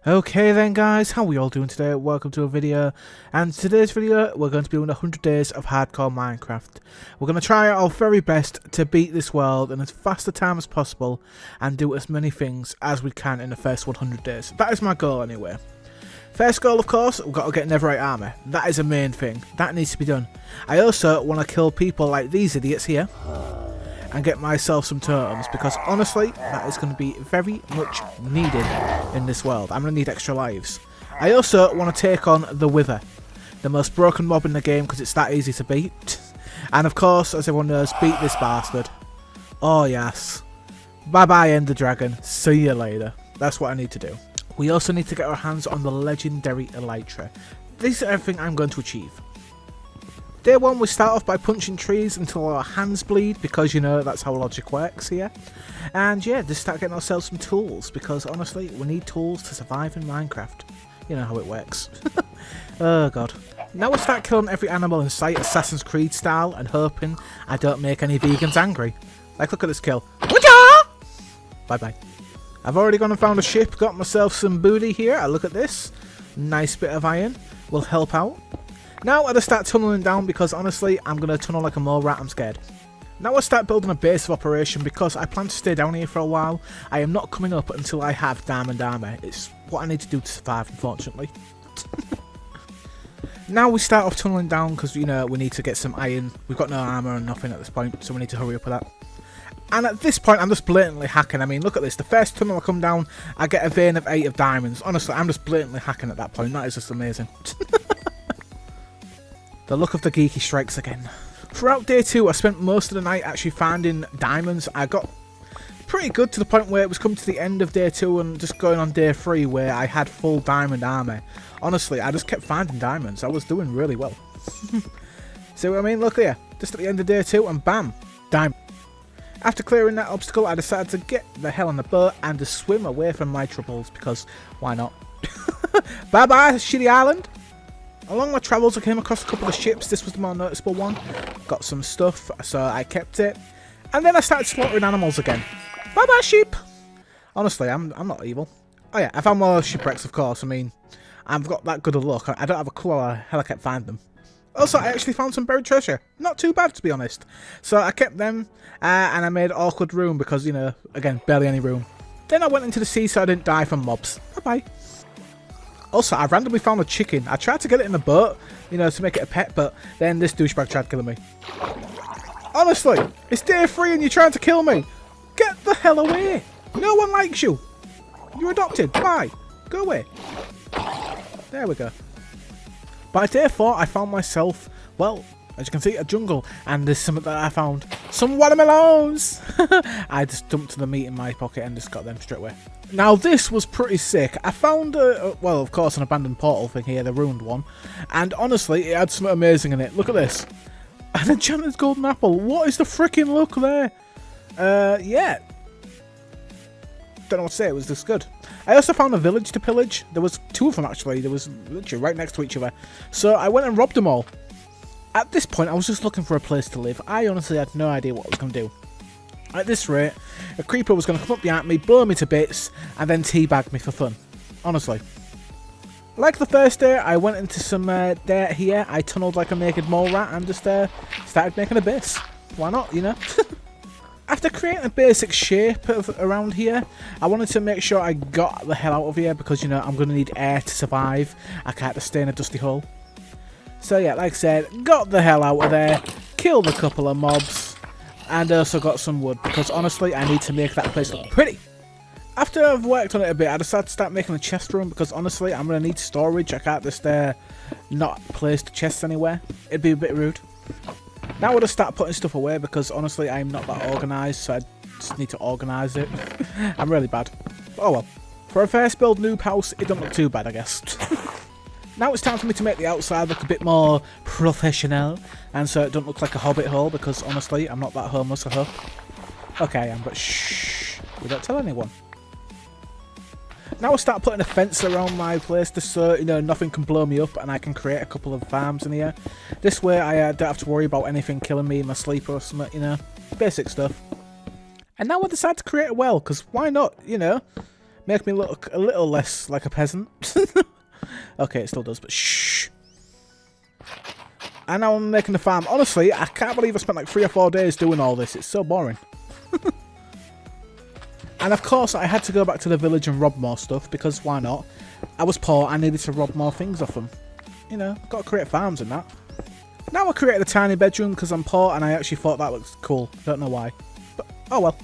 Okay then guys, how are we all doing today? Welcome to a video, and today's video we're going to be doing 100 days of hardcore Minecraft. We're going to try our very best to beat this world in as fast a time as possible and do as many things as we can in the first 100 days. That is my goal anyway. First goal, of course, we've got to get Netherite armor. That is a main thing. That needs to be done. I also want to kill people like these idiots here and get myself some totems, because honestly that is going to be very much needed in this world. I'm going to need extra lives. I also want to take on the Wither, the most broken mob in the game, because it's that easy to beat. And of course, as everyone knows, beat this bastard. Oh yes. Bye bye Ender Dragon, see you later. That's what I need to do. We also need to get our hands on the legendary Elytra. This is everything I'm going to achieve. Day 1, we start off by punching trees until our hands bleed, because, you know, that's how logic works here. And yeah, just start getting ourselves some tools, because honestly, we need tools to survive in Minecraft. You know how it works. Oh god. Now we'll start killing every animal in sight, Assassin's Creed style, and hoping I don't make any vegans angry. Like, look at this kill. Bye bye. I've already gone and found a ship, got myself some booty here. Look at this. Nice bit of iron. Will help out. Now I just start tunneling down, because honestly I'm going to tunnel like a mole rat, I'm scared. Now I start building a base of operation, because I plan to stay down here for a while. I am not coming up until I have diamond armor. It's what I need to do to survive, unfortunately. Now we start off tunneling down, because, you know, we need to get some iron. We've got no armor and nothing at this point, so we need to hurry up with that. And at this point I'm just blatantly hacking. I mean, look at this. The first tunnel I come down, I get a vein of 8 of diamonds. Honestly, I'm just blatantly hacking at that point. That is just amazing. The look of the geeky strikes again. Throughout day 2, I spent most of the night actually finding diamonds. I got pretty good to the point where it was coming to the end of day 2 and just going on day 3 where I had full diamond armor. Honestly, I just kept finding diamonds. I was doing really well. See what I mean? Look here. Just at the end of day 2 and bam, diamond. After clearing that obstacle, I decided to get the hell on the boat and to swim away from my troubles, because why not? Bye bye, shitty island. Along my travels, I came across a couple of ships. This was the more noticeable one. Got some stuff, so I kept it. And then I started slaughtering animals again. Bye bye, sheep. Honestly, I'm not evil. Oh yeah, I found more shipwrecks, of course. I mean, I've got that good a look. I don't have a clue how the hell I kept finding them. Also, I actually found some buried treasure. Not too bad, to be honest. So I kept them, and I made awkward room because, you know, again, barely any room. Then I went into the sea so I didn't die from mobs. Bye-bye. Also, I randomly found a chicken. I tried to get it in the boat, you know, to make it a pet, but then this douchebag tried killing me. Honestly, it's day 3 and you're trying to kill me. Get the hell away. No one likes you. You're adopted. Bye. Go away. There we go. By day 4, I found myself, well, as you can see, a jungle, and there's something that I found. Some watermelons! I just dumped the meat in my pocket and just got them straight away. Now this was pretty sick. I found, well, of course, an abandoned portal thing here, the ruined one, and honestly, it had something amazing in it. Look at this. An enchanted golden apple. What is the freaking look there? Yeah. Don't know what to say, it was this good. I also found a village to pillage. There was 2 of them actually. There was literally right next to each other. So I went and robbed them all. At this point I was just looking for a place to live. I honestly had no idea what I was going to do. At this rate, a creeper was going to come up behind me, blow me to bits, and then teabag me for fun. Honestly. Like the first day, I went into some dirt here. I tunneled like a naked mole rat and just started making a base. Why not, you know? After creating a basic shape of around here, I wanted to make sure I got the hell out of here, because, you know, I'm going to need air to survive. I can't just stay in a dusty hole. So yeah, like I said, got the hell out of there, killed a couple of mobs, and also got some wood, because honestly, I need to make that place look pretty. After I've worked on it a bit, I decided to start making a chest room, because honestly, I'm going to need storage. I can't just not place the chests anywhere. It'd be a bit rude. Now I'll just start putting stuff away, because honestly I'm not that organised, so I just need to organise it. I'm really bad. But oh well. For a first build noob house, it don't look too bad, I guess. Now it's time for me to make the outside look a bit more professional, and so it don't look like a hobbit hole, because honestly I'm not that homeless, I hope. Okay, I am, but shh. We don't tell anyone. Now I'll start putting a fence around my place just so, you know, nothing can blow me up and I can create a couple of farms in here. This way I don't have to worry about anything killing me in my sleep or something, you know. Basic stuff. And now I decide to create a well, because why not, you know. Make me look a little less like a peasant. Okay, it still does, but shh. And now I'm making the farm. Honestly, I can't believe I spent like 3 or 4 days doing all this. It's so boring. And of course, I had to go back to the village and rob more stuff, because why not? I was poor, I needed to rob more things off them. You know, I've got to create farms and that. Now I created a tiny bedroom because I'm poor, and I actually thought that looks cool. Don't know why. But, oh well.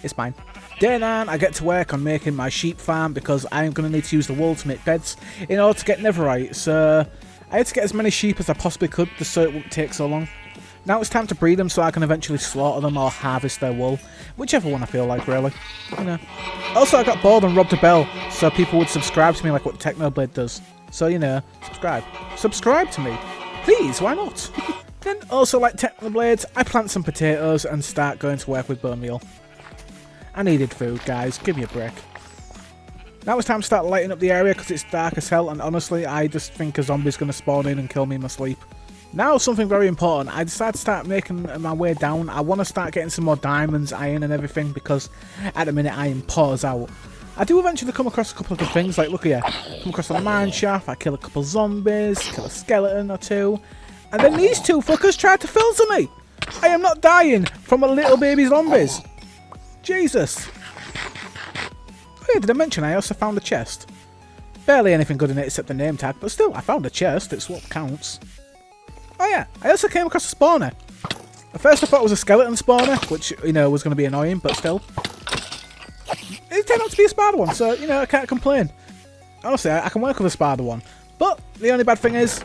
It's fine. Day 9, I get to work on making my sheep farm, because I am going to need to use the wool to make beds in order to get netherite. So, I had to get as many sheep as I possibly could, just so it wouldn't take so long. Now it's time to breed them so I can eventually slaughter them or harvest their wool. Whichever one I feel like, really. You know. Also, I got bored and robbed a bell so people would subscribe to me like what Technoblade does. So, you know, subscribe. Subscribe to me. Please, why not? Then, also like Technoblades, I plant some potatoes and start going to work with bone meal. I needed food, guys. Give me a break. Now it's time to start lighting up the area because it's dark as hell, and honestly, I just think a zombie's going to spawn in and kill me in my sleep. Now, something very important. I decided to start making my way down. I want to start getting some more diamonds, iron and everything, because at the minute I am poor as out. I do eventually come across a couple of good things, like look here. Come across a mine shaft, I kill a couple zombies, kill a skeleton or 2. And then these 2 fuckers tried to filter me. I am not dying from a little baby zombies. Jesus. Oh yeah, did I mention I also found a chest? Barely anything good in it except the name tag, but still, I found a chest. It's what counts. Oh yeah, I also came across a spawner. At first I thought it was a skeleton spawner, which, you know, was going to be annoying, but still. It turned out to be a spider one, so, you know, I can't complain. Honestly, I can work with a spider one. But the only bad thing is,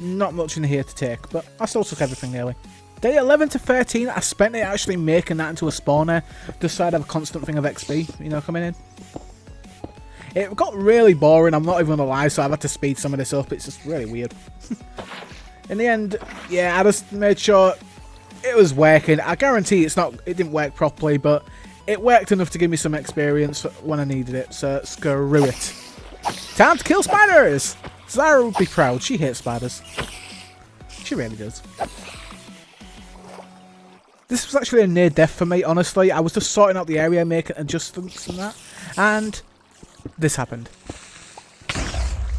not much in here to take, but I still took everything nearly. Day 11 to 13, I spent it actually making that into a spawner, just so I'd have a constant thing of XP, you know, coming in. It got really boring, I'm not even going to lie, so I've had to speed some of this up. It's just really weird. In the end, yeah, I just made sure it was working. I guarantee it didn't work properly, but it worked enough to give me some experience when I needed it, so screw it. Time to kill spiders! Zara would be proud. She hates spiders. She really does. This was actually a near death for me, honestly. I was just sorting out the area, making adjustments and that, and this happened.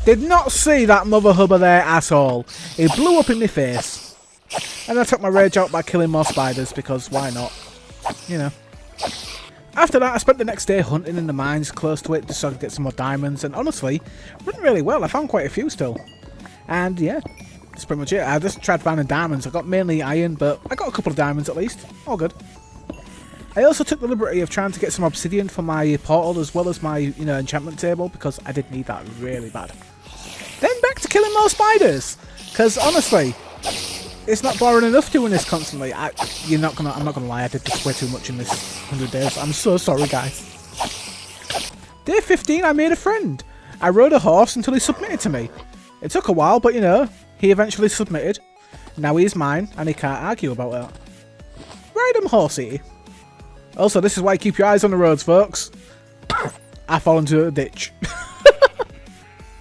Did not see that mother hubber there at all. He blew up in my face. And I took my rage out by killing more spiders, because why not? You know. After that, I spent the next day hunting in the mines close to it, just so I could get some more diamonds, and honestly, it went really well. I found quite a few still. And yeah, that's pretty much it. I just tried finding diamonds. I got mainly iron, but I got a couple of diamonds at least. All good. I also took the liberty of trying to get some obsidian for my portal, as well as my, you know, enchantment table, because I did need that really bad. Then back to killing more spiders, because honestly, it's not boring enough doing this constantly. I'm not gonna lie, I did this way too much in this 100 days. I'm so sorry, guys. Day 15, I made a friend. I rode a horse until he submitted to me. It took a while, but you know, he eventually submitted. Now he's mine, and he can't argue about that. Ride him, horsey. Also, this is why you keep your eyes on the roads, folks. I fall into a ditch.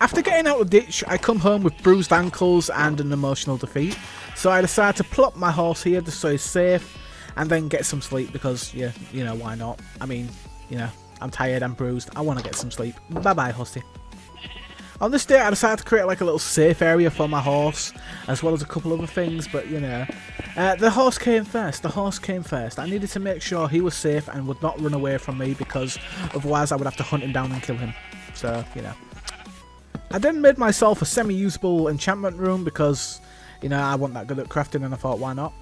After getting out of the ditch, I come home with bruised ankles and an emotional defeat. So I decided to plop my horse here just so he's safe, and then get some sleep because, yeah, you know, why not? I mean, you know, I'm tired, I'm bruised, I want to get some sleep. Bye-bye, horsey. On this day, I decided to create like a little safe area for my horse, as well as a couple other things, but you know. The horse came first. I needed to make sure he was safe and would not run away from me, because otherwise I would have to hunt him down and kill him. So, you know. I then made myself a semi-usable enchantment room because, you know, I wasn't that good at crafting, and I thought, why not?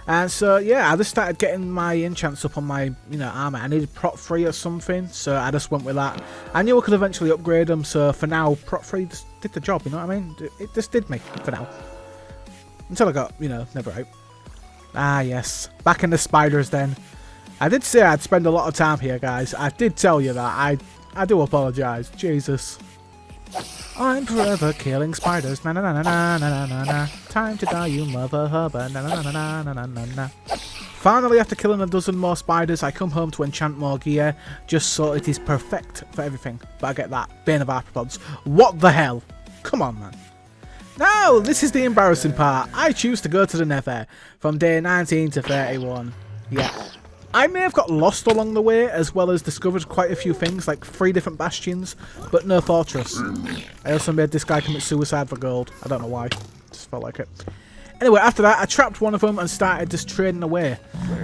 And so, yeah, I just started getting my enchants up on my, you know, armor. I needed prot 3 or something, so I just went with that. I knew I could eventually upgrade them, so for now, prot 3 just did the job, you know what I mean? It just did me, for now. Until I got, you know, netherite. Ah, yes. Back in the spiders, then. I did say I'd spend a lot of time here, guys. I did tell you that. I do apologise. Jesus. I'm forever killing spiders, na na na na na na na na. Time to die, you mother hubber, na na na na na na na na. Finally, after killing a dozen more spiders, I come home to enchant more gear, just so it is perfect for everything. But I get that, Bane of Arthropods. What the hell? Come on, man. Now, this is the embarrassing part. I choose to go to the Nether from day 19 to 31. Yeah. I may have got lost along the way, as well as discovered quite a few things, like 3 different bastions, but no fortress. I also made this guy commit suicide for gold. I don't know why. Just felt like it. Anyway, after that, I trapped one of them and started just trading away.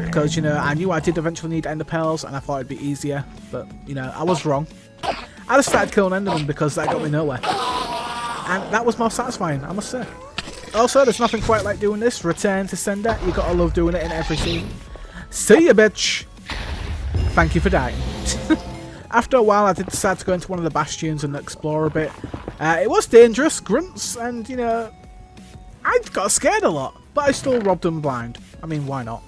Because, you know, I knew I did eventually need ender pearls, and I thought it'd be easier. But, you know, I was wrong. I just started killing endermen because that got me nowhere. And that was more satisfying, I must say. Also, there's nothing quite like doing this. Return to sender. You gotta love doing it in every scene. See ya, bitch! Thank you for dying. After a while, I did decide to go into one of the bastions and explore a bit. It was dangerous, grunts, and, you know, I got scared a lot, but I still robbed them blind. I mean, why not?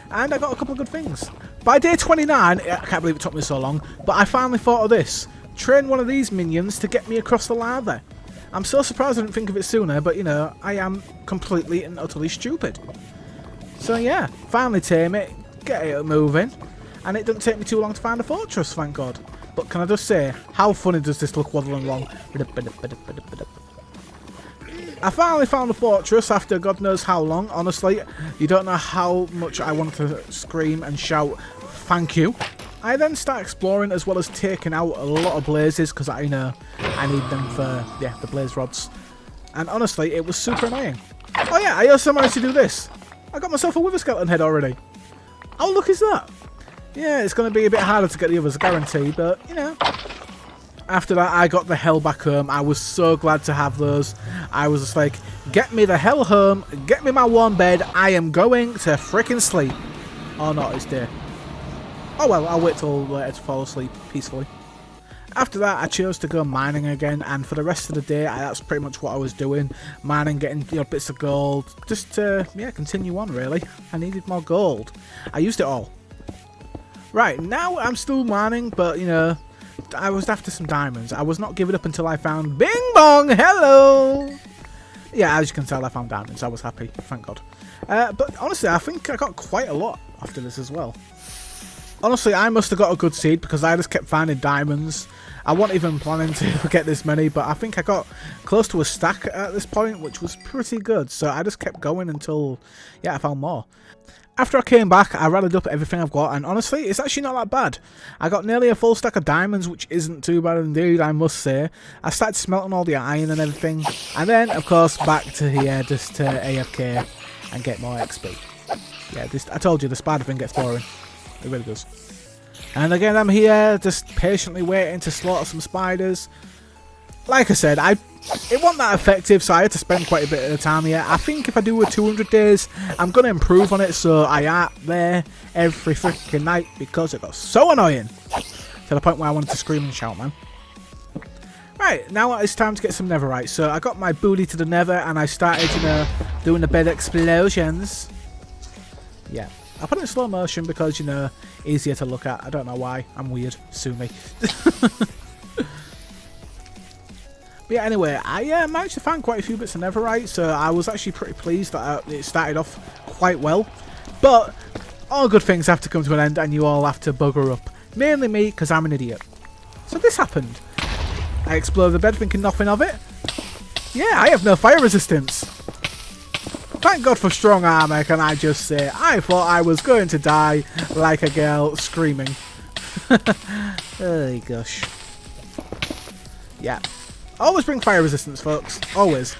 And I got a couple of good things. By day 29, I can't believe it took me so long, but I finally thought of this. Train one of these minions to get me across the lava. I'm so surprised I didn't think of it sooner, but, you know, I am completely and utterly stupid. So, yeah, finally tame it. Get it moving, and it doesn't take me too long to find a fortress, thank God. But can I just say, how funny does this look waddling along? I finally found a fortress after God knows how long. Honestly, you don't know how much I wanted to scream and shout, thank you. I then start exploring as well as taking out a lot of blazes because I know I need them for, yeah, the blaze rods. And honestly, it was super annoying. Oh yeah, I also managed to do this. I got myself a wither skeleton head already. How lucky is that? Yeah, it's going to be a bit harder to get the others, I guarantee, but, you know. After that, I got the hell back home. I was so glad to have those. I was just like, get me the hell home, get me my warm bed, I am going to frickin' sleep. Oh, no, it's day. Oh, well, I'll wait till later to fall asleep peacefully. After that, I chose to go mining again, and for the rest of the day, that's pretty much what I was doing. Mining, getting, you know, bits of gold, just to, yeah, continue on, really. I needed more gold. I used it all. Right, now I'm still mining, but, you know, I was after some diamonds. I was not giving up until I found Bing Bong, hello! Yeah, as you can tell, I found diamonds. I was happy, thank God. But honestly, I think I got quite a lot after this as well. Honestly, I must have got a good seed because I just kept finding diamonds. I wasn't even planning to get this many, but I think I got close to a stack at this point, which was pretty good. So I just kept going until, yeah, I found more. After I came back, I rallied up everything I've got, and honestly, it's actually not that bad. I got nearly a full stack of diamonds, which isn't too bad indeed, I must say. I started smelting all the iron and everything, and then, of course, back to here, just to AFK and get more XP. Yeah, I told you, the spider thing gets boring. It really does. And again, I'm here, just patiently waiting to slaughter some spiders. Like I said, it wasn't that effective, so I had to spend quite a bit of time here. I think if I do a 200 days, I'm going to improve on it, so I am there every freaking night because it got so annoying. To the point where I wanted to scream and shout, man. Right, now it's time to get some netherite. So I got my booty to the nether, and I started, you know, doing the bed explosions. Yeah. I put it in slow motion because, you know, easier to look at. I don't know why. I'm weird. Sue me. But yeah, anyway, I managed to find quite a few bits of netherite, so I was actually pretty pleased that it started off quite well. But all good things have to come to an end, and you all have to bugger up. Mainly me, because I'm an idiot. So this happened. I exploded the bed thinking nothing of it. Yeah, I have no fire resistance. Thank God for strong armor, can I just say. I thought I was going to die like a girl screaming. Oh gosh. Yeah. Always bring fire resistance, folks. Always.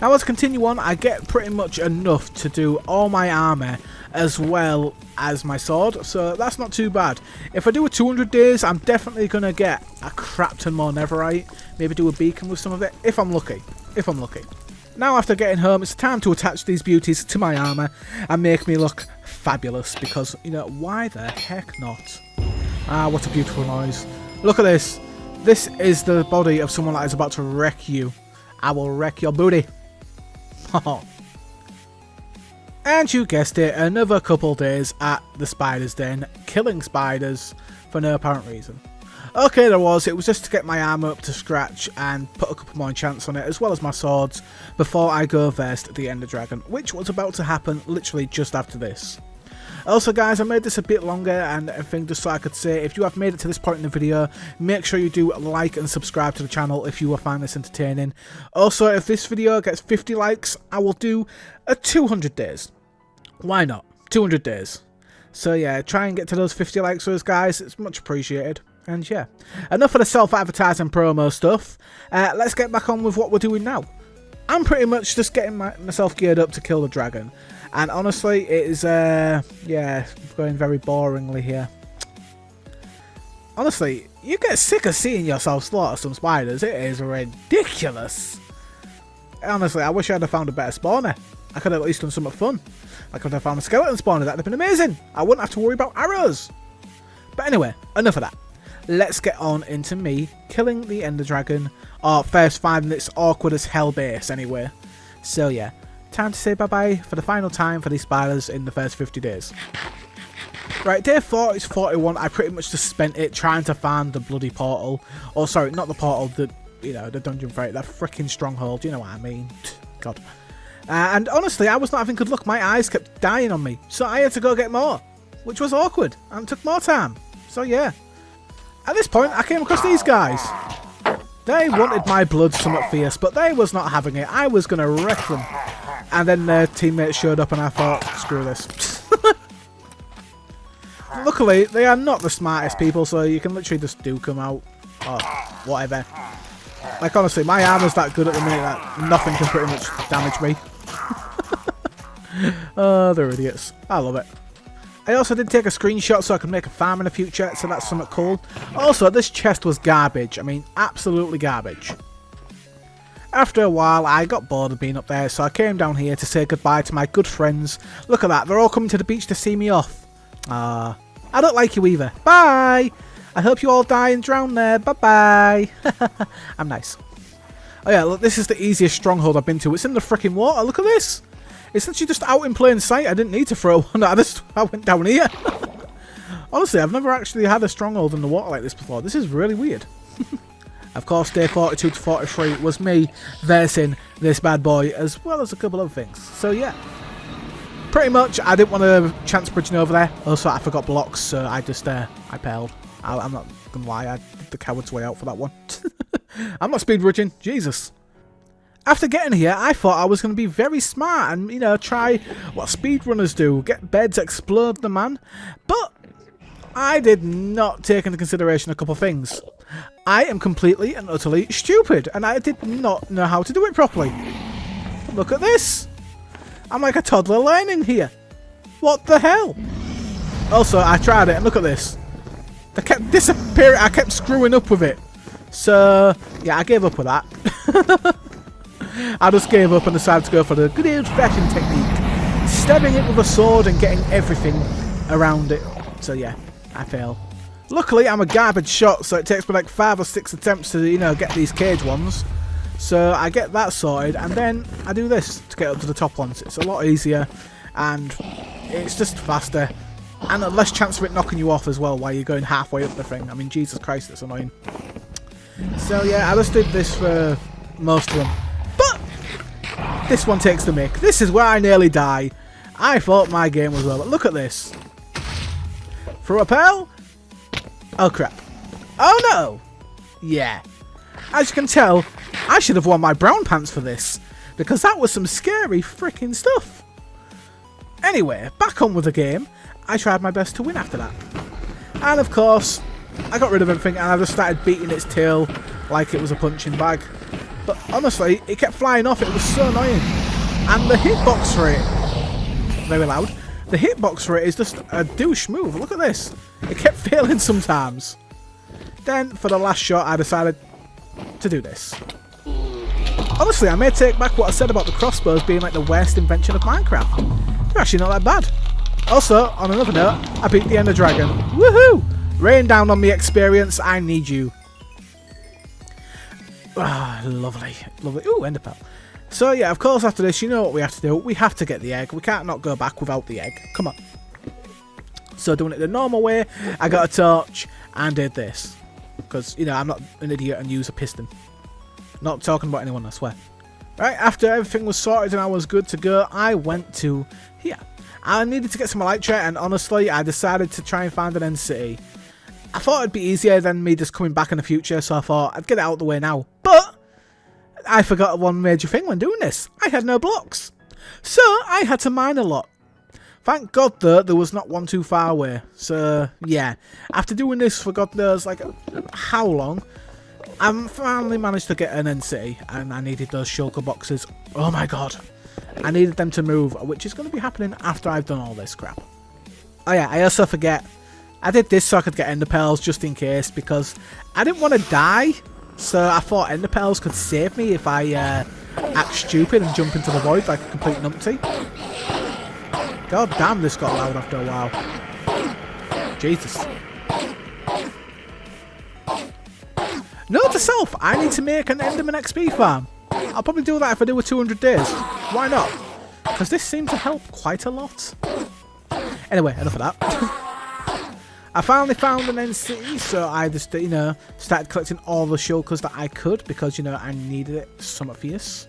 Now let's continue on. I get pretty much enough to do all my armor as well as my sword, so that's not too bad. If I do a 200 days, I'm definitely going to get a crap ton more netherite. Maybe do a beacon with some of it, if I'm lucky. If I'm lucky. Now after getting home, it's time to attach these beauties to my armor and make me look fabulous because, you know, why the heck not? Ah, what a beautiful noise. Look at this. This is the body of someone that is about to wreck you. I will wreck your booty. And you guessed it, another couple days at the spider's den, killing spiders for no apparent reason. Okay, it was just to get my armor up to scratch and put a couple more enchants on it, as well as my swords, before I go vest the Ender Dragon, which was about to happen literally just after this. Also guys, I made this a bit longer and everything just so I could say, if you have made it to this point in the video, make sure you do like and subscribe to the channel if you find this entertaining. Also, if this video gets 50 likes, I will do a 200 days. Why not? 200 days. So yeah, try and get to those 50 likes for us, guys. It's much appreciated. And yeah, enough of the self-advertising promo stuff. Let's get back on with what we're doing now. I'm pretty much just getting myself geared up to kill the dragon. And honestly, it is, yeah, going very boringly here. Honestly, you get sick of seeing yourself slaughter some spiders. It is ridiculous. Honestly, I wish I had found a better spawner. I could have at least done something fun. I could have found a skeleton spawner. That would have been amazing. I wouldn't have to worry about arrows. But anyway, enough of that. Let's get on into me killing the Ender Dragon. Or first finding its awkward as hell base anyway. So yeah, time to say bye-bye for the final time for these spiders in the first 50 days. Right, day 40 is 41. I pretty much just spent it trying to find the bloody portal. Or sorry, not the portal, the dungeon fight, that freaking stronghold, you know what I mean. God. And honestly, I was not having good luck. My eyes kept dying on me. So I had to go get more. Which was awkward. And took more time. So yeah. At this point, I came across these guys. They wanted my blood somewhat fierce, but they was not having it. I was going to wreck them. And then their teammates showed up and I thought, screw this. Luckily, they are not the smartest people, so you can literally just duke them out. Or whatever. Like, honestly, my armor's that good at the minute that nothing can pretty much damage me. Oh, they're idiots. I love it. I also did take a screenshot so I could make a farm in the future, so that's something cool. Also, this chest was garbage. I mean, absolutely garbage. After a while, I got bored of being up there, so I came down here to say goodbye to my good friends. Look at that, they're all coming to the beach to see me off. I don't like you either. Bye! I hope you all die and drown there. Bye-bye. I'm nice. Oh yeah, look, this is the easiest stronghold I've been to. It's in the freaking water. Look at this. It's literally just out in plain sight. I didn't need to throw one. I went down here. Honestly, I've never actually had a stronghold in the water like this before. This is really weird. Of course, day 42 to 43 was me versing this bad boy, as well as a couple of things. So yeah. Pretty much, I didn't want to chance bridging over there. Also, I forgot blocks, so I just, I paled. I'm not gonna lie, I did the coward's way out for that one. I'm not speed bridging. Jesus. After getting here, I thought I was going to be very smart and, you know, try what speedrunners do. Get beds, explode the man. But I did not take into consideration a couple things. I am completely and utterly stupid, and I did not know how to do it properly. Look at this. I'm like a toddler learning here. What the hell? Also, I tried it, and look at this. They kept disappearing. I kept screwing up with it. So, yeah, I gave up with that. I just gave up and decided to go for the good old-fashioned technique. Stabbing it with a sword and getting everything around it. So, yeah, I fail. Luckily, I'm a garbage shot, so it takes me like 5 or 6 attempts to, you know, get these cage ones. So, I get that sorted, and then I do this to get up to the top ones. It's a lot easier, and it's just faster. And a less chance of it knocking you off as well while you're going halfway up the thing. I mean, Jesus Christ, it's annoying. So, yeah, I just did this for most of them. But this one takes the mick. This is where I nearly die. I thought my game was over. Look at this. Throw a pearl? Oh, crap. Oh, no. Yeah. As you can tell, I should have worn my brown pants for this. Because that was some scary freaking stuff. Anyway, back on with the game. I tried my best to win after that. And of course, I got rid of everything and I just started beating its tail like it was a punching bag. But honestly, it kept flying off. It was so annoying. And the hitbox for it, very loud, the hitbox for it is just a douche move. Look at this. It kept failing sometimes. Then, for the last shot, I decided to do this. Honestly, I may take back what I said about the crossbows being like the worst invention of Minecraft. They're actually not that bad. Also, on another note, I beat the Ender Dragon. Woohoo! Rain down on me experience, I need you. Ah, lovely. Lovely. Ooh, Ender Pearl. So yeah, of course after this, you know what we have to do. We have to get the egg. We can't not go back without the egg. Come on. So doing it the normal way, I got a torch and did this. Because, you know, I'm not an idiot and use a piston. Not talking about anyone, I swear. Right, after everything was sorted and I was good to go, I went to here. I needed to get some elytra, and honestly, I decided to try and find an end city. I thought it'd be easier than me just coming back in the future, so I thought I'd get it out of the way now. But I forgot one major thing when doing this. I had no blocks. So I had to mine a lot. Thank God, though, there was not one too far away. So, yeah. After doing this for God knows, like, how long, I finally managed to get an NC, and I needed those shulker boxes. Oh my God. I needed them to move, which is going to be happening after I've done all this crap. Oh yeah, I also forget. I did this so I could get ender pearls just in case, because I didn't want to die. So I thought ender pearls could save me if I act stupid and jump into the void like a complete numpty. God damn, this got loud after a while. Jesus. Note to self, I need to make an Enderman XP farm. I'll probably do that if I do a 200 days. Why not? Because this seemed to help quite a lot. Anyway, enough of that. I finally found an NC, so I just, you know, started collecting all the shulkers that I could because, you know, I needed it somewhat fierce.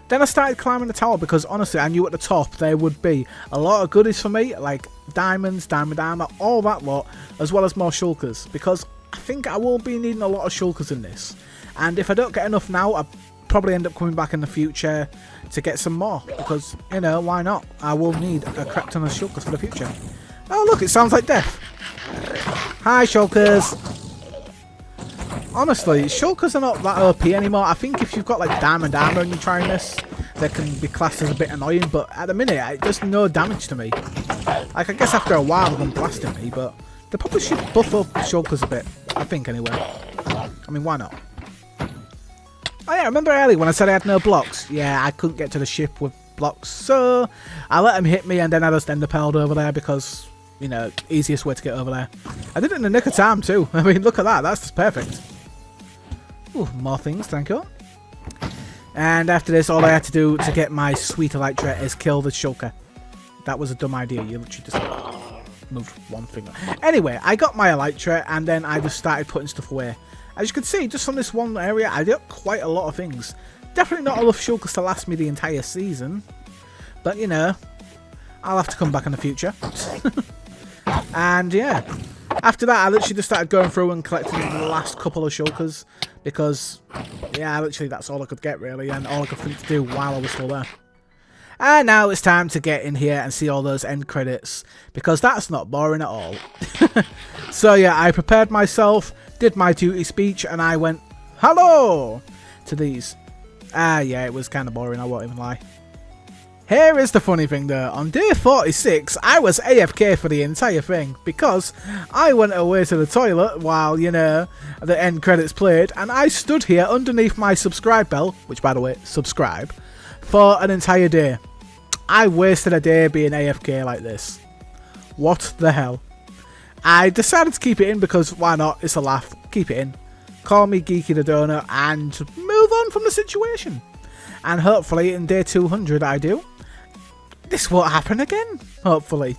Then I started climbing the tower because, honestly, I knew at the top there would be a lot of goodies for me, like diamonds, diamond armor, all that lot, as well as more shulkers, because I think I will be needing a lot of shulkers in this. And if I don't get enough now, I'll probably end up coming back in the future to get some more, because, you know, why not? I will need a crap ton of shulkers for the future. Oh, look, it sounds like death. Hi, shulkers. Honestly, shulkers are not that OP anymore. I think if you've got like diamond armor and you're trying this, they can be classed as a bit annoying, but at the minute, it does no damage to me. Like, I guess after a while they're blasting me, but they probably should buff up shulkers a bit, I think, anyway. I mean, why not? Oh yeah, remember earlier when I said I had no blocks? Yeah, I couldn't get to the ship with blocks, so I let him hit me and then I just enderpearled over there because, you know, easiest way to get over there. I did it in the nick of time too. I mean, look at that, that's just perfect. Ooh, more things, thank you. And after this, all I had to do to get my sweet elytra is kill the shulker. That was a dumb idea, you literally just moved one finger. Anyway, I got my elytra and then I just started putting stuff away. As you can see, just from this one area, I did quite a lot of things. Definitely not enough shulkers to last me the entire season. But, you know, I'll have to come back in the future. And, yeah. After that, I literally just started going through and collecting the last couple of shulkers. Because, yeah, literally that's all I could get, really. And all I could think to do while I was still there. And now it's time to get in here and see all those end credits. Because that's not boring at all. So, yeah, I prepared myself, did my duty speech, and I went, hello, to these. Yeah, it was kind of boring, I won't even lie. Here is the funny thing though, on day 46, I was AFK for the entire thing, because I went away to the toilet while, you know, the end credits played, and I stood here underneath my subscribe bell, which by the way, subscribe, for an entire day. I wasted a day being AFK like this. What the hell? I decided to keep it in because why not, it's a laugh, keep it in. Call me Geeky the Donut and move on from the situation. And hopefully in day 200 I do. This won't happen again, hopefully.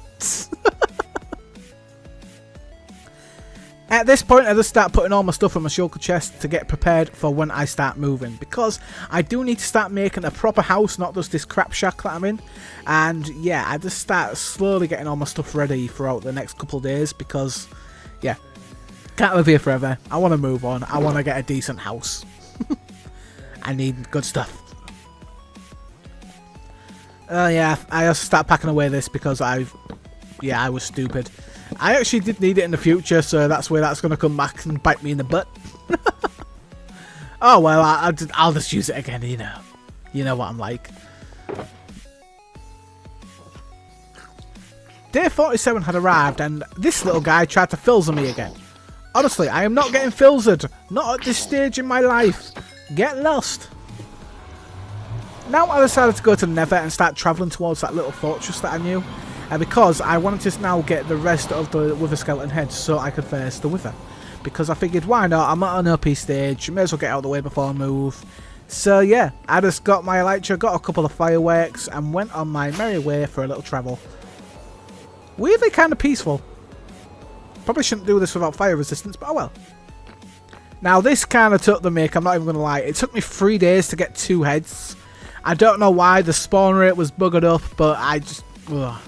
At this point I just start putting all my stuff in my shulker chest to get prepared for when I start moving. Because I do need to start making a proper house, not just this crap shack that I'm in. And yeah, I just start slowly getting all my stuff ready throughout the next couple of days. Because, yeah, can't live here forever. I want to move on. I want to get a decent house. I need good stuff. Yeah, I also start packing away this because I was stupid. I actually did need it in the future, so that's where that's going to come back and bite me in the butt. Oh well, I'll just use it again, you know. You know what I'm like. Day 47 had arrived and this little guy tried to filzer me again. Honestly, I am not getting filzered. Not at this stage in my life. Get lost. Now I decided to go to the Nether and start travelling towards that little fortress that I knew. Because I wanted to now get the rest of the Wither skeleton heads so I could face the Wither. Because I figured, why not? I'm at an OP stage, may as well get out of the way before I move. So yeah, I just got my elytra, got a couple of fireworks, and went on my merry way for a little travel. Weirdly kind of peaceful. Probably shouldn't do this without fire resistance, but oh well. Now this kind of took the mick, I'm not even going to lie. It took me 3 days to get 2 heads. I don't know why the spawn rate was buggered up, but I just... Ugh.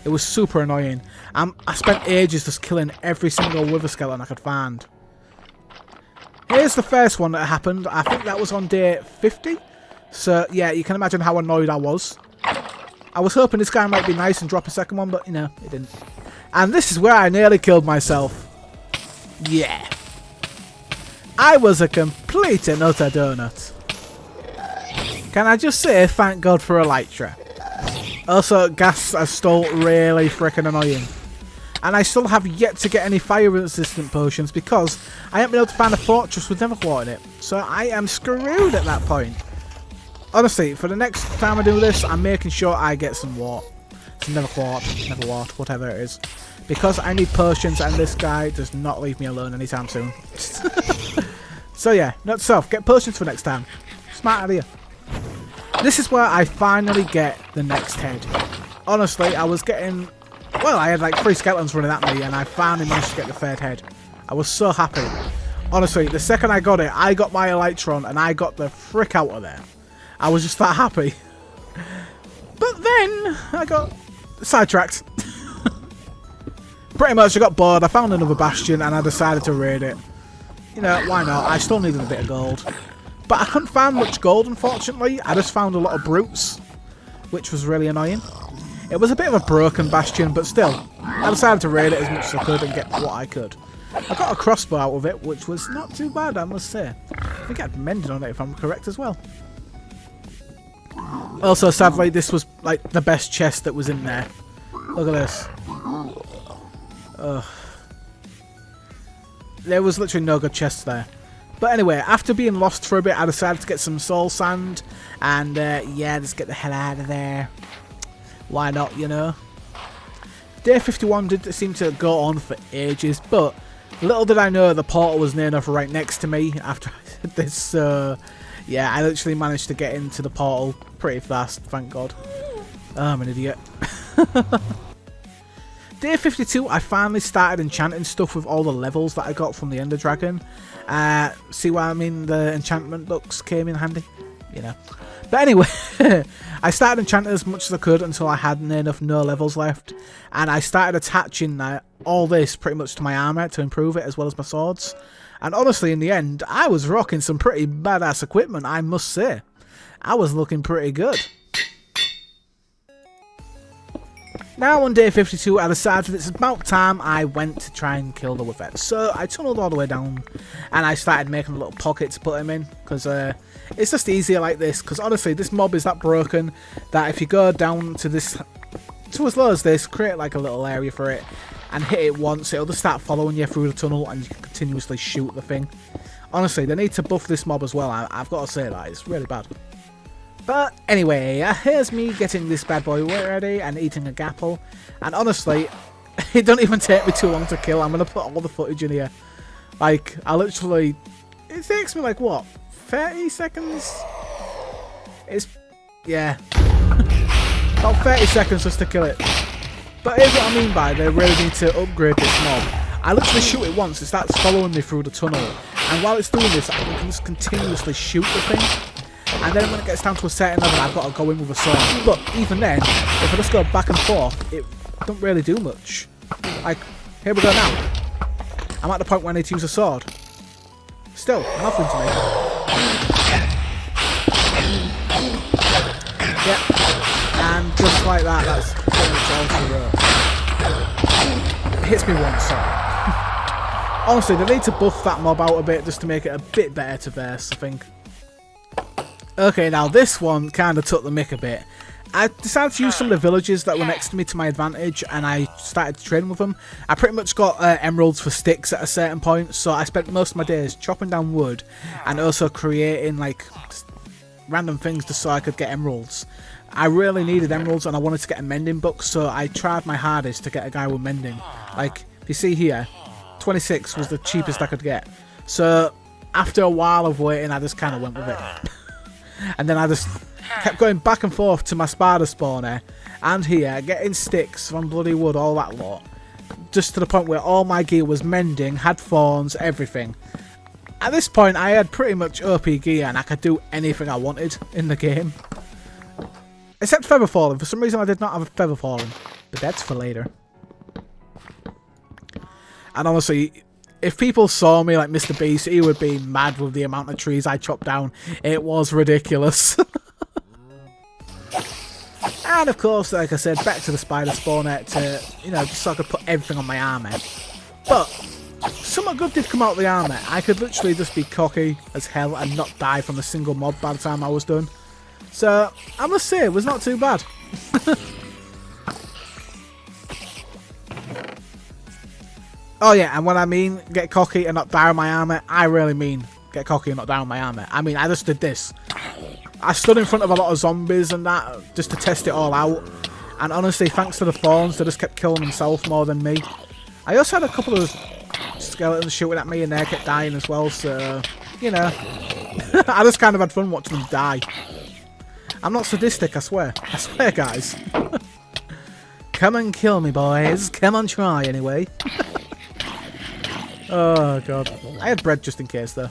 It was super annoying. I spent ages just killing every single Wither skeleton I could find. Here's the first one that happened. I think that was on day 50. So, yeah, you can imagine how annoyed I was. I was hoping this guy might be nice and drop a second one, but, you know, it didn't. And this is where I nearly killed myself. Yeah. I was a complete and utter donut. Can I just say thank God for Elytra? Also, gas are still really freaking annoying. And I still have yet to get any fire resistant potions because I haven't been able to find a fortress with Neverquart in it. So I am screwed at that point. Honestly, for the next time I do this, I'm making sure I get some wart. Some Neverquart, whatever it is. Because I need potions and this guy does not leave me alone anytime soon. So yeah, note to self, get potions for next time. Smart idea. This is where I finally get the next head. Honestly, I was getting... Well, I had like 3 skeletons running at me and I finally managed to get the 3rd head. I was so happy. Honestly, the second I got it, I got my Elytron and I got the frick out of there. I was just that happy. But then, I got sidetracked. Pretty much, I got bored, I found another bastion and I decided to raid it. You know, why not? I still needed a bit of gold. But I couldn't find much gold, unfortunately. I just found a lot of brutes, which was really annoying. It was a bit of a broken bastion, but still, I decided to raid it as much as I could and get what I could. I got a crossbow out of it, which was not too bad, I must say. I think I had mended on it, if I'm correct, as well. Also, sadly, this was, like, the best chest that was in there. Look at this. Ugh. There was literally no good chests there. But anyway, after being lost for a bit, I decided to get some soul sand. And, yeah, just get the hell out of there. Why not, you know? Day 51 did seem to go on for ages, but little did I know the portal was near enough right next to me after I did this. So, yeah, I literally managed to get into the portal pretty fast, thank God. Oh, I'm an idiot. Day 52, I finally started enchanting stuff with all the levels that I got from the Ender Dragon. See what I mean? The enchantment books came in handy, you know. But anyway, I started enchanting as much as I could until I had enough no levels left. And I started attaching all this pretty much to my armour to improve it as well as my swords. And honestly, in the end, I was rocking some pretty badass equipment, I must say. I was looking pretty good. Now on day 52, I decided it's about time I went to try and kill the Wither. So I tunneled all the way down and I started making a little pocket to put him in. Because it's just easier like this. Because honestly, this mob is that broken that if you go down to this, to as low as this, create like a little area for it and hit it once, it'll just start following you through the tunnel and you can continuously shoot the thing. Honestly, they need to buff this mob as well. I've got to say that, it's really bad. But anyway, here's me getting this bad boy ready and eating a gapple. And honestly, it don't even take me too long to kill. I'm going to put all the footage in here. Like, I literally... It takes me like, what, 30 seconds? It's... yeah. About 30 seconds just to kill it. But here's what I mean by they really need to upgrade this mob. I literally shoot it once, it starts following me through the tunnel. And while it's doing this, I can just continuously shoot the thing. And then when it gets down to a certain level, I've got to go in with a sword. But even then, if I just go back and forth, it don't really do much. Like, here we go now. I'm at the point where I need to use a sword. Still, nothing to me. Yep. And just like that, that's pretty much all to the road. It hits me once, so. Honestly, they need to buff that mob out a bit just to make it a bit better to verse, I think. Okay, now this one kind of took the mick a bit. I decided to use some of the villages that were next to me to my advantage, and I started trading with them. I pretty much got emeralds for sticks at a certain point, so I spent most of my days chopping down wood and also creating like just random things just so I could get emeralds. I really needed emeralds and I wanted to get a mending book, so I tried my hardest to get a guy with mending. Like, if you see here, 26 was the cheapest I could get. So after a while of waiting, I just kind of went with it. And then I just kept going back and forth to my spider spawner and here, getting sticks from bloody wood, all that lot. Just to the point where all my gear was mending, had thorns, everything. At this point, I had pretty much OP gear and I could do anything I wanted in the game. Except feather falling. For some reason, I did not have a feather falling. But that's for later. And honestly, if people saw me like Mr. Beast, he would be mad with the amount of trees I chopped down. It was ridiculous. And of course, like I said, back to the spider spawner to, you know, just so I could put everything on my armor. But something good did come out of the armor. I could literally just be cocky as hell and not die from a single mob by the time I was done. So, I must say, it was not too bad. Oh yeah, and when I mean get cocky and not die on my armor, I really mean get cocky and not die on my armor. I mean, I just did this. I stood in front of a lot of zombies and that, just to test it all out. And honestly, thanks to the thorns, they just kept killing themselves more than me. I also had a couple of skeletons shooting at me and they kept dying as well, so, you know. I just kind of had fun watching them die. I'm not sadistic, I swear. I swear, guys. Come and kill me, boys. Come on, try, anyway. Oh, God. I had bread just in case, though.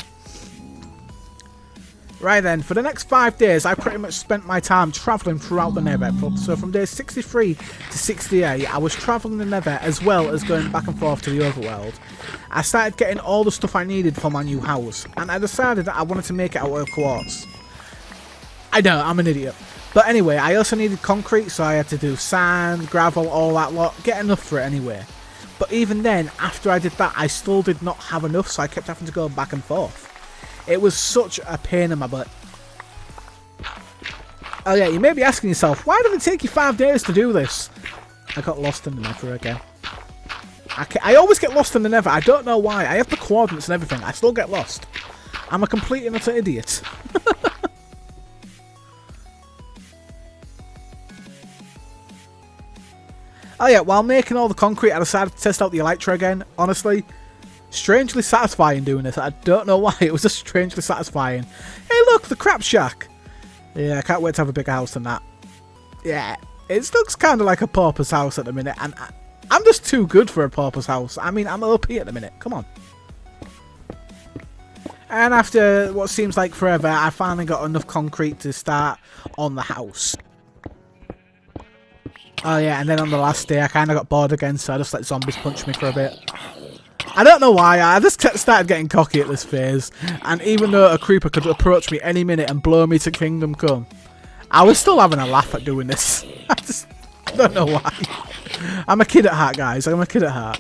Right then, for the next 5 days, I pretty much spent my time travelling throughout the Nether. So from day 63 to 68, I was travelling the Nether as well as going back and forth to the overworld. I started getting all the stuff I needed for my new house, and I decided that I wanted to make it out of quartz. I know, I'm an idiot. But anyway, I also needed concrete, so I had to do sand, gravel, all that lot, get enough for it anyway. But even then, after I did that, I still did not have enough, so I kept having to go back and forth. It was such a pain in my butt. Oh yeah, you may be asking yourself, why did it take you 5 days to do this? I got lost in the Nether again. I always get lost in the Nether, I don't know why. I have the coordinates and everything, I still get lost. I'm a complete and utter idiot. Oh yeah, while making all the concrete, I decided to test out the Elytra again. Honestly, strangely satisfying doing this. I don't know why, it was just strangely satisfying. Hey look, the crap shack! Yeah, I can't wait to have a bigger house than that. Yeah, it looks kind of like a pauper's house at the minute, and I'm just too good for a pauper's house. I mean, I'm OP at the minute, come on. And after what seems like forever, I finally got enough concrete to start on the house. Oh yeah, and then on the last day I kind of got bored again, so I just let zombies punch me for a bit. I don't know why, I just started getting cocky at this phase, and even though a creeper could approach me any minute and blow me to Kingdom Come, I was still having a laugh at doing this. I just don't know why. I'm a kid at heart, guys, I'm a kid at heart.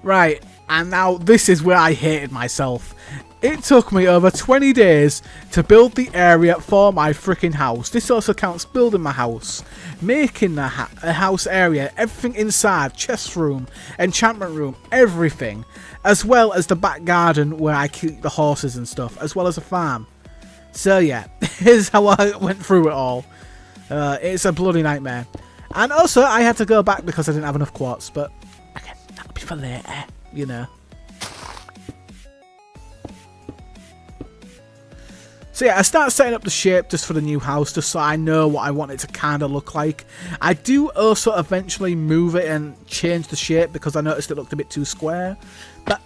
Right, and now this is where I hated myself. It took me over 20 days to build the area for my freaking house. This also counts building my house, making the house area, everything inside, chest room, enchantment room, everything, as well as the back garden where I keep the horses and stuff, as well as a farm. So yeah, here's how I went through it all. It's a bloody nightmare. And also, I had to go back because I didn't have enough quartz, but again, that'll be for later, you know. So yeah, I start setting up the shape just for the new house, just so I know what I want it to kind of look like. I do also eventually move it and change the shape because I noticed it looked a bit too square. But,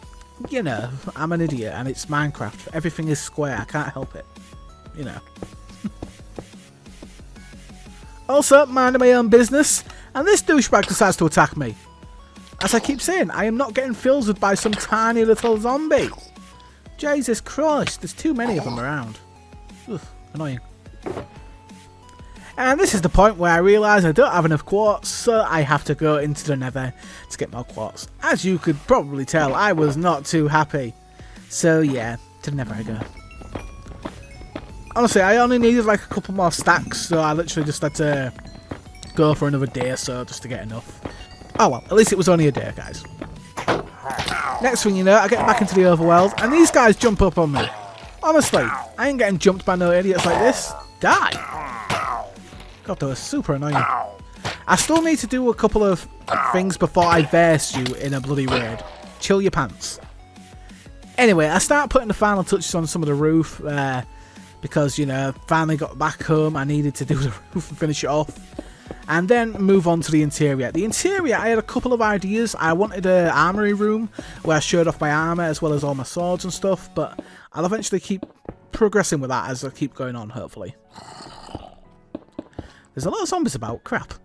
you know, I'm an idiot and it's Minecraft. Everything is square, I can't help it. You know. Also, minding my own business, and this douchebag decides to attack me. As I keep saying, I am not getting filtered by some tiny little zombie. Jesus Christ, there's too many of them around. Ugh, annoying. And this is the point where I realise I don't have enough quartz, so I have to go into the Nether to get more quartz. As you could probably tell, I was not too happy. So yeah, to the Nether I go. Honestly, I only needed like a couple more stacks, so I literally just had to go for another day or so just to get enough. Oh well, at least it was only a day, guys. Next thing you know, I get back into the overworld, and these guys jump up on me. Honestly, I ain't getting jumped by no idiots like this. Die! God, they were super annoying. I still need to do a couple of things before I verse you in a bloody raid. Chill your pants. Anyway, I start putting the final touches on some of the roof, because, you know, finally got back home, I needed to do the roof and finish it off. And then move on to the interior. The interior, I had a couple of ideas. I wanted an armory room where I showed off my armor as well as all my swords and stuff, but I'll eventually keep progressing with that as I keep going on, hopefully. There's a lot of zombies about, crap.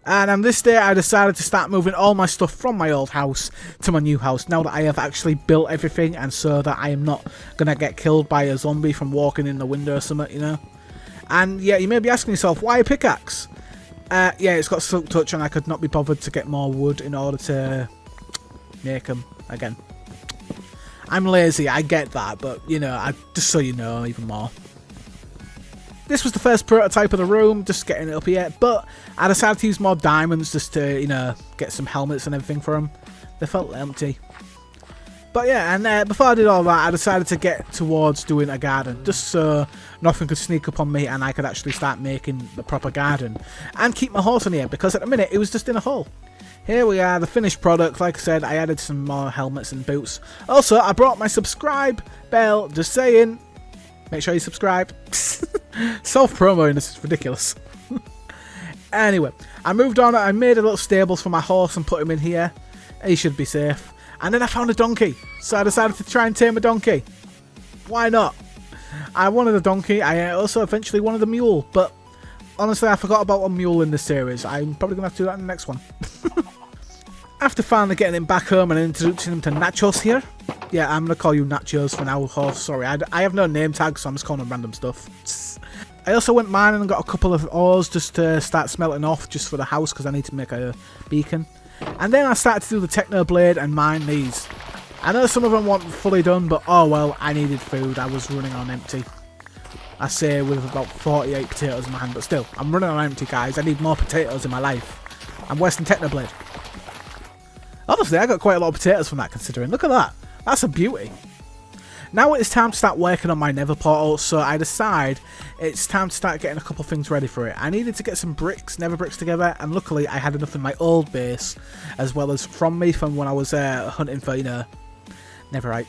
And on this day, I decided to start moving all my stuff from my old house to my new house, now that I have actually built everything, and so that I am not going to get killed by a zombie from walking in the window or something, you know. And yeah, you may be asking yourself, why a pickaxe? Yeah, it's got silk touch, and I could not be bothered to get more wood in order to make them again. I'm lazy, I get that, but you know, just so you know even more. This was the first prototype of the room, just getting it up here, but I decided to use more diamonds just to, you know, get some helmets and everything for them. They felt empty. But yeah, and before I did all that, I decided to get towards doing a garden, just so nothing could sneak up on me and I could actually start making the proper garden. And keep my horse in here, because at the minute it was just in a hole. Here we are, the finished product. Like I said, I added some more helmets and boots. Also, I brought my subscribe bell, just saying. Make sure you subscribe. Self-promoing, this is ridiculous. Anyway, I moved on. I made a little stables for my horse and put him in here. He should be safe. And then I found a donkey, so I decided to try and tame a donkey. Why not? I wanted a donkey. I also eventually wanted a mule, but honestly, I forgot about a mule in this series. I'm probably going to have to do that in the next one. After finally getting him back home and introducing him to Nachos here. Yeah, I'm going to call you Nachos for now, horse. Sorry, I have no name tag, so I'm just calling him random stuff. I also went mining and got a couple of ores just to start smelting off just for the house, because I need to make a beacon. And then I started to do the Techno Blade and mine these. I know some of them weren't fully done, but oh well, I needed food. I was running on empty. I say with about 48 potatoes in my hand, but still, I'm running on empty, guys. I need more potatoes in my life. I'm wasting Techno Blade. Honestly, I got quite a lot of potatoes from that, considering. Look at that. That's a beauty. Now it's time to start working on my nether portal, so I decide it's time to start getting a couple things ready for it. I needed to get some bricks, nether bricks together, and luckily I had enough in my old base, as well as from when I was hunting for, you know, netherite.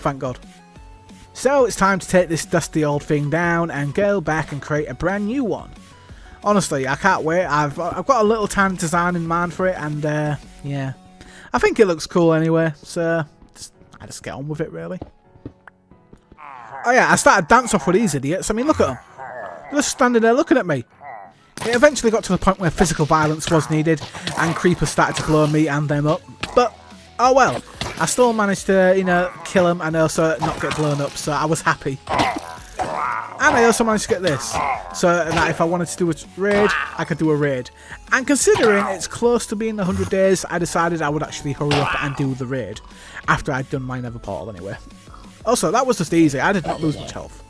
Thank God. So it's time to take this dusty old thing down and go back and create a brand new one. Honestly, I can't wait. I've got a little tiny design in mind for it, and yeah, I think it looks cool anyway. So I just get on with it, really. Oh yeah, I started dance off with these idiots. I mean, look at them. They're just standing there looking at me. It eventually got to the point where physical violence was needed, and creepers started to blow me and them up. But oh well, I still managed to, you know, kill them and also not get blown up, so I was happy. And I also managed to get this, so that if I wanted to do a raid, I could do a raid. And considering it's close to being 100 days, I decided I would actually hurry up and do the raid, after I'd done my nether portal anyway. Also, that was just easy, I did not lose much health.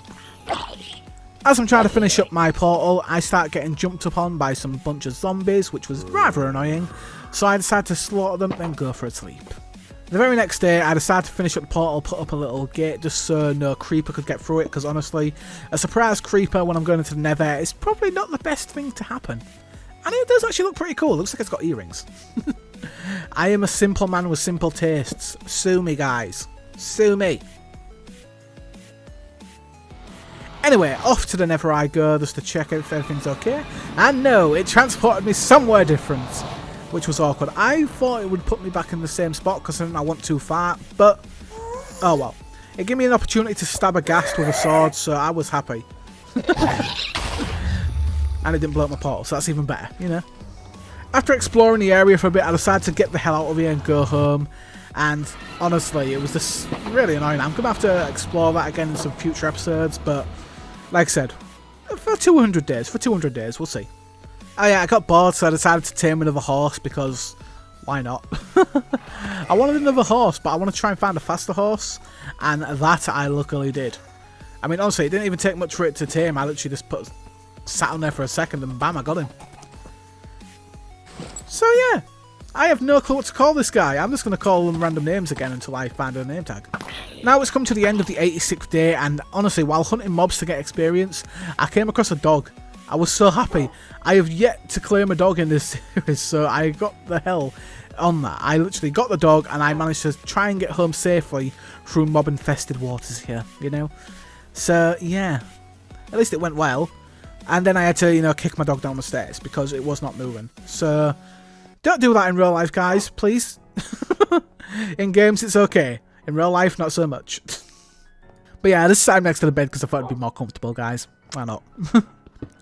As I'm trying to finish up my portal, I start getting jumped upon by some bunch of zombies, which was rather annoying, so I decided to slaughter them and go for a sleep. The very next day, I decided to finish up the portal, put up a little gate just so no creeper could get through it, because honestly, a surprise creeper when I'm going into the nether is probably not the best thing to happen. And it does actually look pretty cool, it looks like it's got earrings. I am a simple man with simple tastes. Sue me, guys. Sue me. Anyway, off to the nether I go just to check if everything's okay. And no, it transported me somewhere different, which was awkward. I thought it would put me back in the same spot because I went too far, but oh well. It gave me an opportunity to stab a ghast with a sword, so I was happy. And it didn't blow up my portal, so that's even better, you know. After exploring the area for a bit, I decided to get the hell out of here and go home. And honestly, it was just really annoying. I'm going to have to explore that again in some future episodes, but like I said, for 200 days, we'll see. Oh yeah, I got bored, so I decided to tame another horse, because why not? I wanted another horse, but I want to try and find a faster horse, and that I luckily did. I mean, honestly, it didn't even take much for it to tame. I literally just sat on there for a second, and bam, I got him. So yeah, I have no clue what to call this guy. I'm just going to call them random names again until I find a name tag. Now it's come to the end of the 86th day, and honestly, while hunting mobs to get experience, I came across a dog. I was so happy. I have yet to claim a dog in this series, so I got the hell on that. I literally got the dog, and I managed to try and get home safely through mob-infested waters here, you know? So, yeah. At least it went well. And then I had to, you know, kick my dog down the stairs because it was not moving. So, don't do that in real life, guys, please. In games, it's okay. In real life, not so much. But yeah, I just sat next to the bed because I thought it'd be more comfortable, guys. Why not?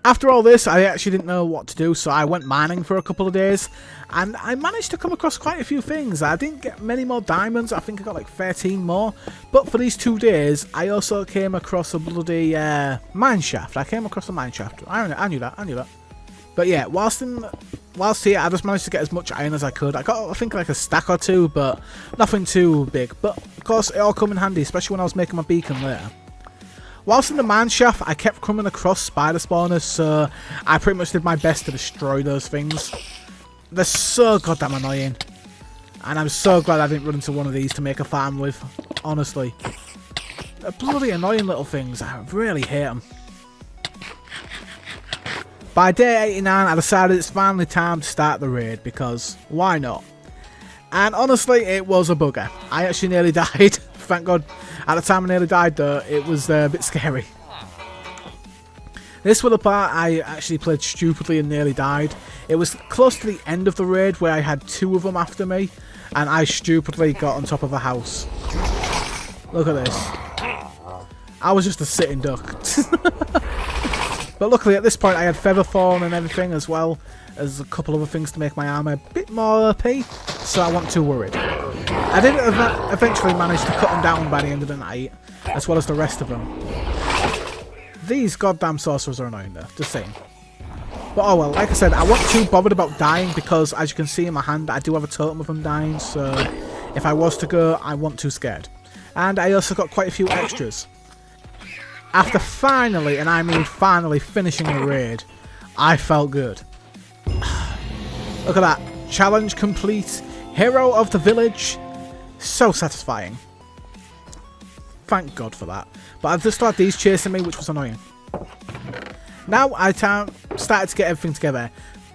After all this, I actually didn't know what to do, so I went mining for a couple of days, and I managed to come across quite a few things. I didn't get many more diamonds, I think I got like 13 more, but for these 2 days, I also came across a bloody mine shaft. I came across a mine shaft. I knew that. But yeah, whilst here, I just managed to get as much iron as I could. I got, I think, like a stack or 2, but nothing too big. But, of course, it all come in handy, especially when I was making my beacon later. Whilst in the mine shaft, I kept coming across spider spawners, so I pretty much did my best to destroy those things. They're so goddamn annoying. And I'm so glad I didn't run into one of these to make a farm with, honestly. They're bloody annoying little things. I really hate them. By day 89, I decided it's finally time to start the raid, because why not? And honestly, it was a bugger. I actually nearly died. Thank God. At the time I nearly died, though, it was a bit scary. This was the part I actually played stupidly and nearly died. It was close to the end of the raid where I had 2 of them after me, and I stupidly got on top of a house. Look at this. I was just a sitting duck. But luckily at this point I had feather falling and everything, as well as a couple other things to make my armour a bit more OP, so I wasn't too worried. I did eventually manage to cut them down by the end of the night, as well as the rest of them. These goddamn sorcerers are annoying though, just saying. But oh well, like I said, I wasn't too bothered about dying because, as you can see in my hand, I do have a totem of them dying, so if I was to go, I wasn't too scared. And I also got quite a few extras. After finally, and I mean finally, finishing the raid, I felt good. Look at that. Challenge complete. Hero of the village. So satisfying. Thank God for that. But I've just had these chasing me, which was annoying. Now I started to get everything together.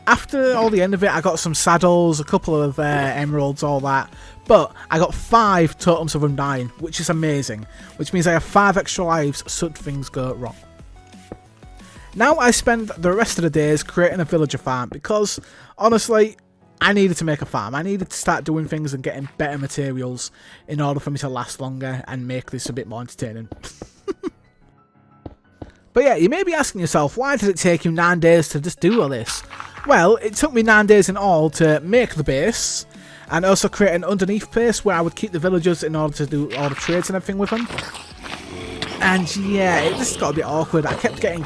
After all the end of it, I got some saddles, a couple of emeralds, all that. But I got 5 totems of them dying, which is amazing. Which means I have 5 extra lives should things go wrong. Now I spend the rest of the days creating a villager farm because, honestly, I needed to make a farm. I needed to start doing things and getting better materials in order for me to last longer and make this a bit more entertaining. But yeah, you may be asking yourself, why did it take you 9 days to just do all this? Well, it took me 9 days in all to make the base, and also create an underneath base where I would keep the villagers in order to do all the trades and everything with them. And yeah, it just got a bit awkward. I kept getting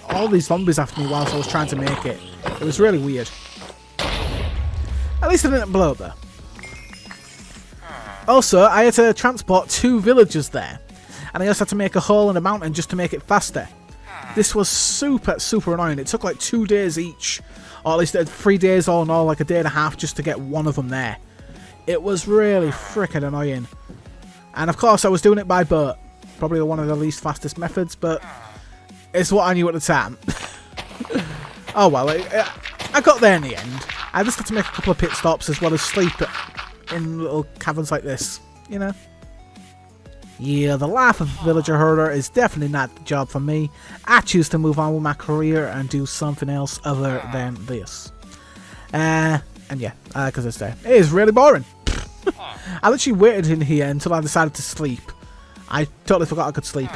all these zombies after me whilst I was trying to make it. It was really weird. At least I didn't blow up there. Also, I had to transport 2 villagers there. And I also had to make a hole in the mountain just to make it faster. This was super annoying. It took like 2 days each. Or at least 3 days all in all, like a day and a half just to get one of them there. It was really freaking annoying. And of course I was doing it by boat. Probably one of the least fastest methods, but it's what I knew at the time. Oh well, I got there in the end. I just had to make a couple of pit stops as well as sleep in little caverns like this, you know. Yeah, the life of villager herder is definitely not the job for me. I choose to move on with my career and do something else other than this. And yeah, because it's there. It is really boring. I literally waited in here until I decided to sleep. I totally forgot I could sleep.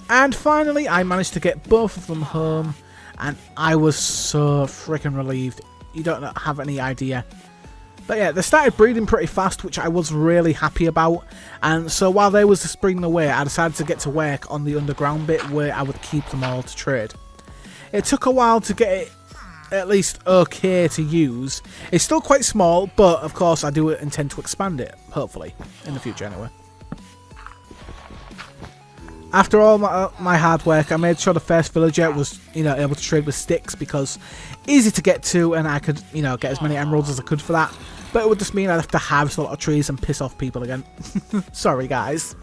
And finally, I managed to get both of them home, and I was so freaking relieved. You don't have any idea. But yeah, they started breeding pretty fast, which I was really happy about. And so while they was just breeding away, I decided to get to work on the underground bit where I would keep them all to trade. It took a while to get it at least okay to use. It's still quite small, but of course I do intend to expand it, hopefully, in the future anyway. After all my hard work, I made sure the first villager was, able to trade with sticks because easy to get to, and I could, get as many emeralds as I could for that. But it would just mean I'd have to harvest a lot of trees and piss off people again. Sorry, guys.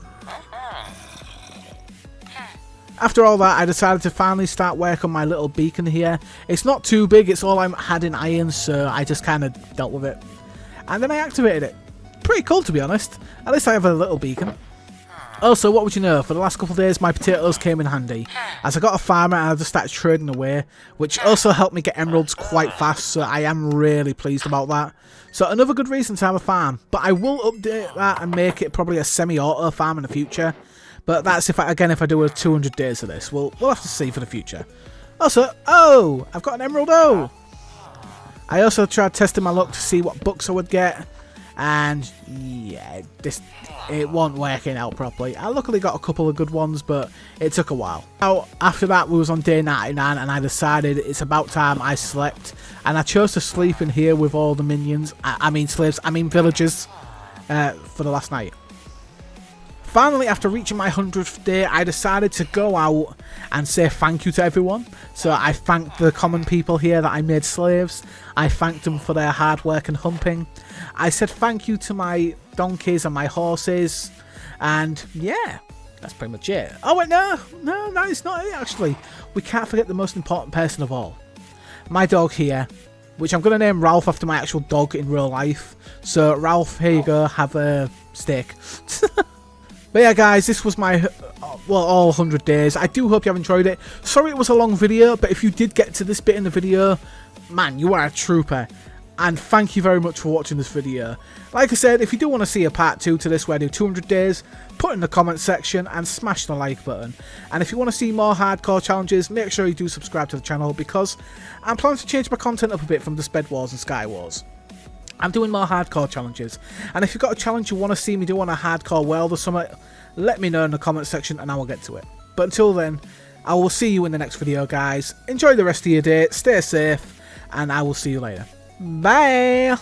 After all that, I decided to finally start work on my little beacon here. It's not too big, it's all I had in iron, so I just kind of dealt with it. And then I activated it. Pretty cool, to be honest. At least I have a little beacon. Also, what would you know, for the last couple of days my potatoes came in handy, as I got a farmer and I just started trading away, which also helped me get emeralds quite fast, so I am really pleased about that. So another good reason to have a farm, but I will update that and make it probably a semi-auto farm in the future, But that's if I do a 200 days of this. We'll have to see for the future. Also, oh, I've got an Emerald O. I also tried testing my luck to see what books I would get, and yeah, it wasn't working out properly. I luckily got a couple of good ones, but it took a while. Now, after that, we was on day 99, and I decided it's about time I slept, and I chose to sleep in here with all the minions, I mean slaves, I mean villagers, for the last night. Finally, after reaching my 100th day, I decided to go out and say thank you to everyone. So I thanked the common people here that I made slaves. I thanked them for their hard work and humping. I said thank you to my donkeys and my horses. And yeah, that's pretty much it. Oh wait, no, it's not it actually. We can't forget the most important person of all. My dog here, which I'm going to name Ralph after my actual dog in real life. So Ralph, here you go, have a steak. But yeah guys, this was my, well, all 100 days. I do hope you have enjoyed it. Sorry it was a long video, but if you did get to this bit in the video, man, you are a trooper. And thank you very much for watching this video. Like I said, if you do want to see a part 2 to this where I do 200 days, put in the comment section and smash the like button. And if you want to see more hardcore challenges, make sure you do subscribe to the channel, because I'm planning to change my content up a bit from the Sped Wars and Sky Wars. I'm doing more hardcore challenges, and if you've got a challenge you want to see me do on a hardcore world or something, let me know in the comment section and I will get to it. But until then, I will see you in the next video guys. Enjoy the rest of your day, stay safe, and I will see you later. Bye!